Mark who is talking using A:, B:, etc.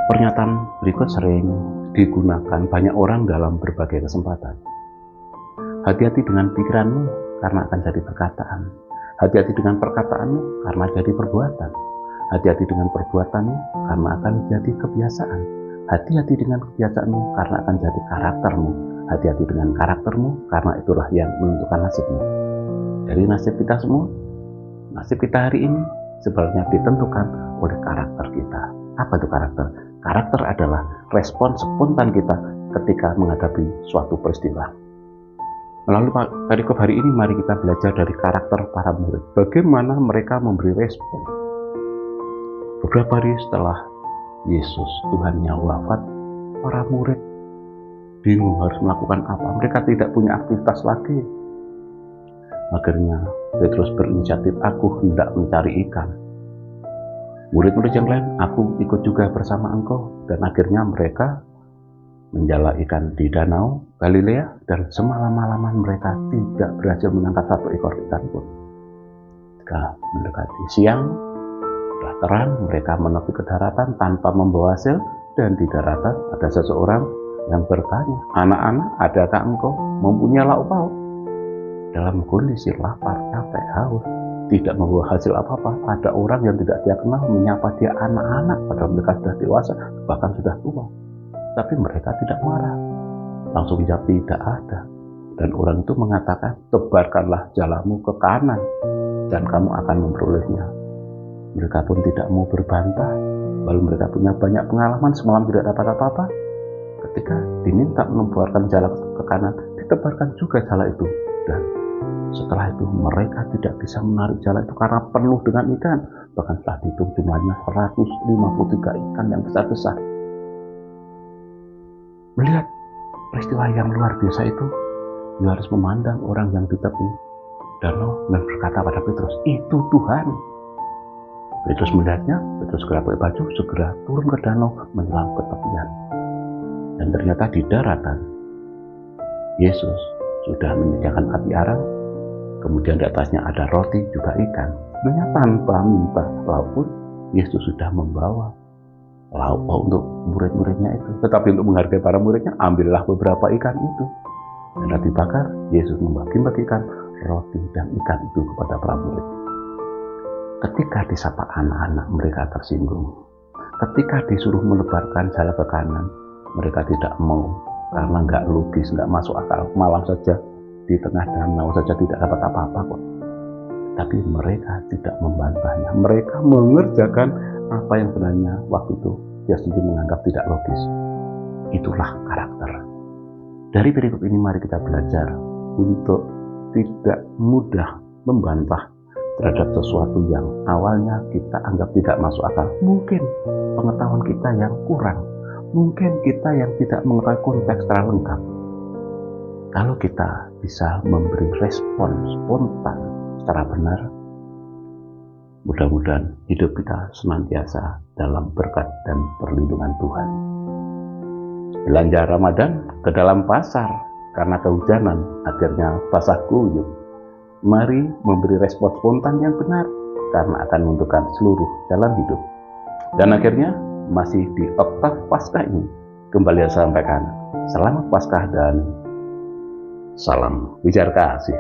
A: Pernyataan berikut sering digunakan banyak orang dalam berbagai kesempatan. Hati-hati dengan pikiranmu karena akan jadi perkataan. Hati-hati dengan perkataanmu karena jadi perbuatan. Hati-hati dengan perbuatanmu karena akan jadi kebiasaan. Hati-hati dengan kebiasaanmu karena akan jadi karaktermu. Hati-hati dengan karaktermu karena itulah yang menentukan nasibmu. Dari nasib kita semua, nasib kita hari ini sebenarnya ditentukan oleh karakter kita. Apa itu karakter? Karakter adalah respon spontan kita ketika menghadapi suatu peristiwa. Melalui perikop hari ini, mari kita belajar dari karakter para murid. Bagaimana mereka memberi respon. Beberapa hari setelah Yesus, Tuhannya wafat, para murid bingung harus melakukan apa. Mereka tidak punya aktivitas lagi. Akhirnya Petrus berinisiatif, aku hendak mencari ikan. Murid-murid yang lain, aku ikut juga bersama engkau. Dan akhirnya mereka menjala ikan di danau Galilea, dan semalam-malaman mereka tidak berhasil menangkap satu ekor ikan pun. Ketika mendekati siang, sudah terang, mereka menepi ke daratan tanpa membawa hasil, dan di daratan ada seseorang yang bertanya, anak-anak, adakah engkau mempunyai lauk pauk? Dalam kondisi lapar, capek, haus, tidak membawa hasil apa-apa, ada orang yang tidak dia kenal menyapa dia anak-anak, padahal mereka sudah dewasa, bahkan sudah tua. Tapi mereka tidak marah, langsung jawab tidak ada. Dan orang itu mengatakan, tebarkanlah jalamu ke kanan dan kamu akan memperolehnya. Mereka pun tidak mau berbantah, lalu mereka punya banyak pengalaman, semalam tidak dapat apa-apa. Ketika diminta membuarkan jala ke kanan, ditebarkan juga jala itu. Dan setelah itu mereka tidak bisa menarik jala itu karena penuh dengan ikan. Bahkan setelah dihitung jumlahnya 153 ikan yang besar-besar. Melihat peristiwa yang luar biasa itu, dia harus memandang orang yang di tepi danau dan berkata pada Petrus, itu Tuhan. Petrus melihatnya, Petrus segera pakai baju, segera turun ke danau menyelam ke tepian. Dan ternyata di daratan, Yesus sudah menyediakan api arang, kemudian di atasnya ada roti juga ikan. Sebenarnya tanpa minta lauk pun, Yesus sudah membawa lauk untuk murid-muridnya itu. Tetapi untuk menghargai para muridnya, ambillah beberapa ikan itu. Dan dibakar, Yesus membagi-bagikan roti dan ikan itu kepada para murid. Ketika disapa anak-anak, mereka tersinggung. Ketika disuruh melebarkan jala ke kanan, mereka tidak mau. Karena nggak logis, nggak masuk akal. Malam saja di tengah danau saja tidak dapat apa-apa kok. Tapi mereka tidak membantahnya. Mereka mengerjakan apa yang sebenarnya waktu itu dia sendiri menganggap tidak logis. Itulah karakter. Dari perikop ini mari kita belajar untuk tidak mudah membantah terhadap sesuatu yang awalnya kita anggap tidak masuk akal. Mungkin pengetahuan kita yang kurang. Mungkin kita yang tidak mengetahui konteks secara lengkap. Kalau kita bisa memberi respon spontan secara benar, mudah-mudahan hidup kita senantiasa dalam berkat dan perlindungan Tuhan. Belanja Ramadan ke dalam pasar karena kehujanan, akhirnya basah kuyup. Mari memberi respon spontan yang benar karena akan menentukan seluruh jalan hidup. Dan akhirnya masih di oktav Paskah ini kembali saya sampaikan selamat Paskah dan salam ujar kasih.